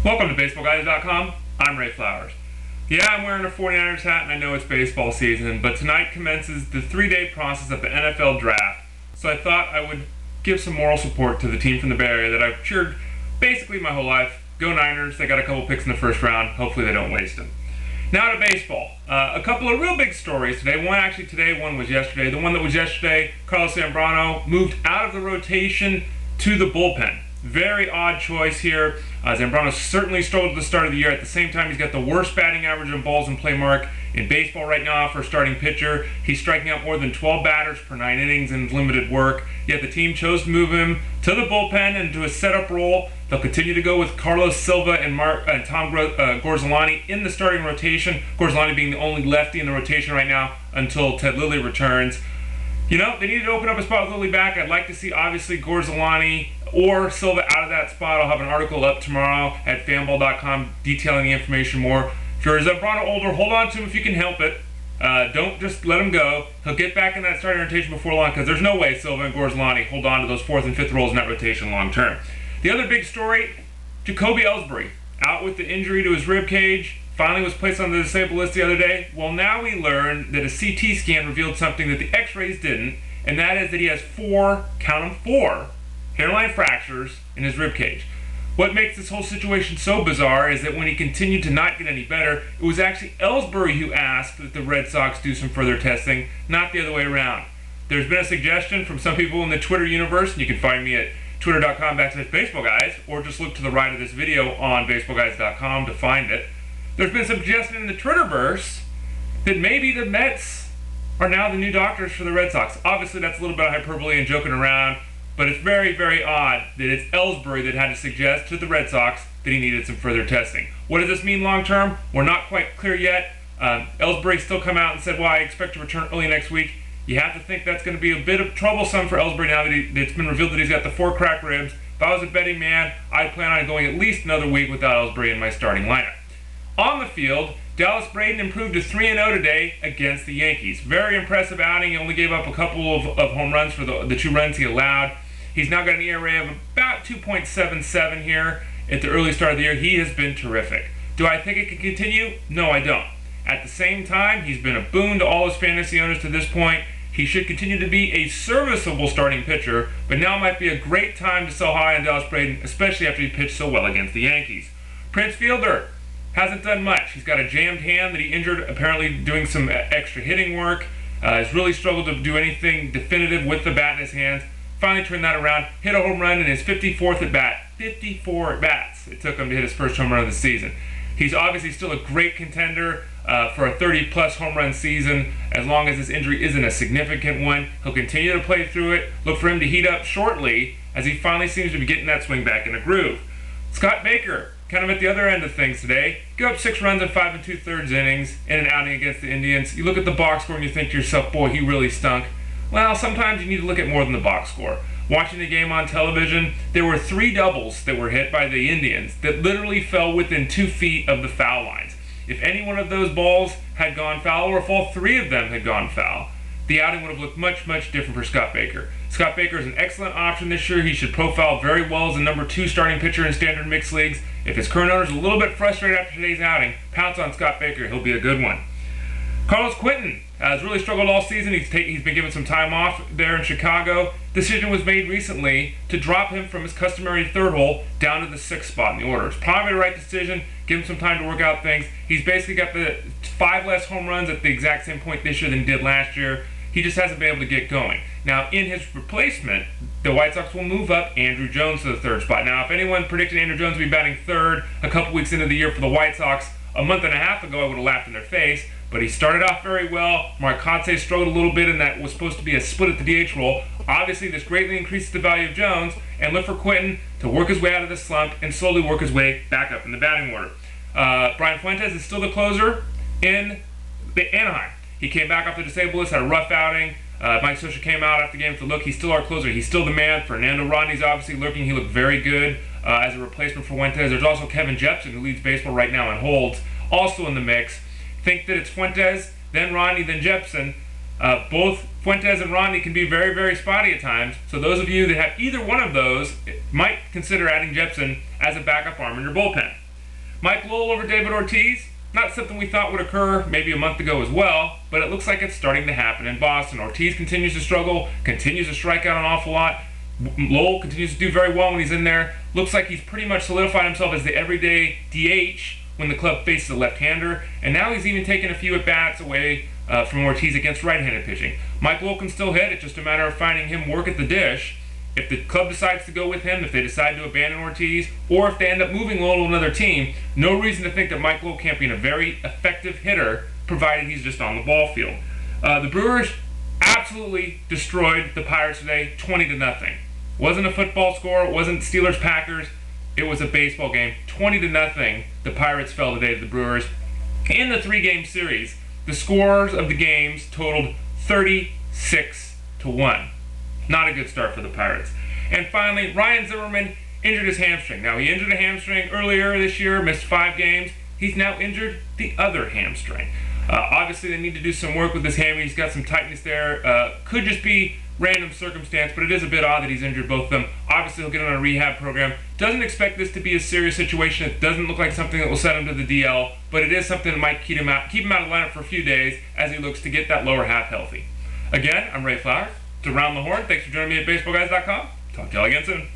Welcome to BaseballGuys.com. I'm Ray Flowers. Yeah, I'm wearing a 49ers hat and I know it's baseball season, but tonight commences the 3-day process of the NFL draft, so I thought I would give some moral support to the team from the Bay Area that I've cheered basically my whole life. Go Niners, they got a couple picks in the first round, hopefully they don't waste them. Now to baseball. A couple of real big stories today. One actually today, one was yesterday. The one that was yesterday, Carlos Zambrano moved out of the rotation to the bullpen. Very odd choice here. Zambrano certainly struggled at the start of the year. At the same time, he's got the worst batting average in balls in play mark in baseball right now for a starting pitcher. He's striking out more than 12 batters per 9 innings in limited work. Yet the team chose to move him to the bullpen and to a setup role. They'll continue to go with Carlos Silva and Tom Gorzelani in the starting rotation. Gorzelani being the only lefty in the rotation right now until Ted Lilly returns. You know, they need to open up a spot with Lilly back. I'd like to see, obviously, Gorzelani or Silva out of that spot. I'll have an article up tomorrow at fanball.com detailing the information more. If you're a Zambrano older, hold on to him if you can help it. Don't just let him go. He'll get back in that starting rotation before long because there's no way Silva and Gorzelani hold on to those 4th and 5th roles in that rotation long term. The other big story, Jacoby Ellsbury, out with the injury to his rib cage. Finally was placed on the disabled list the other day. Well, now we learn that a CT scan revealed something that the x-rays didn't, and that is that he has 4, count them 4, hairline fractures in his rib cage. What makes this whole situation so bizarre is that when he continued to not get any better, it was actually Ellsbury who asked that the Red Sox do some further testing, not the other way around. There's been a suggestion from some people in the Twitter universe, and you can find me at twitter.com/baseballguys, or just look to the right of this video on baseballguys.com to find it. There's been some suggestion in the Twitterverse that maybe the Mets are now the new doctors for the Red Sox. Obviously, that's a little bit of hyperbole and joking around, but it's very, very odd that it's Ellsbury that had to suggest to the Red Sox that he needed some further testing. What does this mean long term? We're not quite clear yet. Ellsbury still come out and said, well, I expect to return early next week. You have to think that's going to be a bit of troublesome for Ellsbury now that it's been revealed that he's got the 4 cracked ribs. If I was a betting man, I'd plan on going at least another week without Ellsbury in my starting lineup. On the field, Dallas Braden improved to 3-0 today against the Yankees. Very impressive outing. He only gave up a couple of home runs for the 2 runs he allowed. He's now got an ERA of about 2.77 here at the early start of the year. He has been terrific. Do I think it can continue? No, I don't. At the same time, he's been a boon to all his fantasy owners to this point. He should continue to be a serviceable starting pitcher, but now might be a great time to sell high on Dallas Braden, especially after he pitched so well against the Yankees. Prince Fielder hasn't done much. He's got a jammed hand that he injured, apparently doing some extra hitting work. Has really struggled to do anything definitive with the bat in his hands. Finally turned that around, hit a home run in his 54th at bat. 54 at bats it took him to hit his first home run of the season. He's obviously still a great contender for a 30-plus home run season. As long as this injury isn't a significant one, he'll continue to play through it. Look for him to heat up shortly as he finally seems to be getting that swing back in a groove. Scott Baker, kind of at the other end of things today. Give up 6 runs in 5 2/3 innings in an outing against the Indians. You look at the box score and you think to yourself, boy, he really stunk. Well, sometimes you need to look at more than the box score. Watching the game on television, there were 3 doubles that were hit by the Indians that literally fell within 2 feet of the foul lines. If any one of those balls had gone foul, or if all 3 of them had gone foul, the outing would have looked much, much different for Scott Baker. Scott Baker is an excellent option this year. He should profile very well as a number 2 starting pitcher in standard mixed leagues. If his current owner is a little bit frustrated after today's outing, pounce on Scott Baker. He'll be a good one. Quentin has really struggled all season. He's been given some time off there in Chicago. Decision was made recently to drop him from his customary 3rd hole down to the 6th spot in the order. It's probably the right decision. Give him some time to work out things. He's basically got the 5 less home runs at the exact same point this year than he did last year. He just hasn't been able to get going. Now, in his replacement, the White Sox will move up Andruw Jones to the 3rd spot. Now, if anyone predicted Andruw Jones to be batting 3rd a couple weeks into the year for the White Sox a month and a half ago, I would have laughed in their face. But he started off very well. Mark Kotsay struggled a little bit in that was supposed to be a split at the DH role. Obviously, this greatly increases the value of Jones, and look for Quentin to work his way out of the slump and slowly work his way back up in the batting order. Brian Fuentes is still the closer in Anaheim. He came back off the disabled list, had a rough outing. Mike Scioscia came out after the game to look. He's still our closer. He's still the man. Fernando Rodney's obviously lurking. He looked very good as a replacement for Fuentes. There's also Kevin Jepsen, who leads baseball right now in holds, also in the mix. Think that it's Fuentes, then Rodney, then Jepsen. Both Fuentes and Rodney can be very, very spotty at times. So those of you that have either one of those might consider adding Jepsen as a backup arm in your bullpen. Mike Lowell over David Ortiz, not something we thought would occur maybe a month ago as well, but it looks like it's starting to happen in Boston. Ortiz continues to struggle, continues to strike out an awful lot. Lowell continues to do very well when he's in there. Looks like he's pretty much solidified himself as the everyday DH when the club faces a left-hander, and now he's even taken a few at-bats away from Ortiz against right-handed pitching. Mike Lowell can still hit, it's just a matter of finding him work at the dish. If the club decides to go with him, if they decide to abandon Ortiz, or if they end up moving Lowell to another team, no reason to think that Mike Lowell can't be a very effective hitter, provided he's just on the ball field. The Brewers absolutely destroyed the Pirates today, 20-0. Wasn't a football score, it wasn't Steelers-Packers, it was a baseball game. 20-0, the Pirates fell today to the Brewers. In the three-game series, the scores of the games totaled 36-1. Not a good start for the Pirates. And finally, Ryan Zimmerman injured his hamstring. Now, he injured a hamstring earlier this year, missed 5 games. He's now injured the other hamstring. Obviously, they need to do some work with this hammy. He's got some tightness there. Could just be random circumstance, but it is a bit odd that he's injured both of them. Obviously, he'll get on a rehab program. Doesn't expect this to be a serious situation. It doesn't look like something that will send him to the DL, but it is something that might keep him out of the lineup for a few days as he looks to get that lower half healthy. Again, I'm Ray Flowers. It's Around the Horn. Thanks for joining me at BaseballGuys.com. Talk to y'all again soon.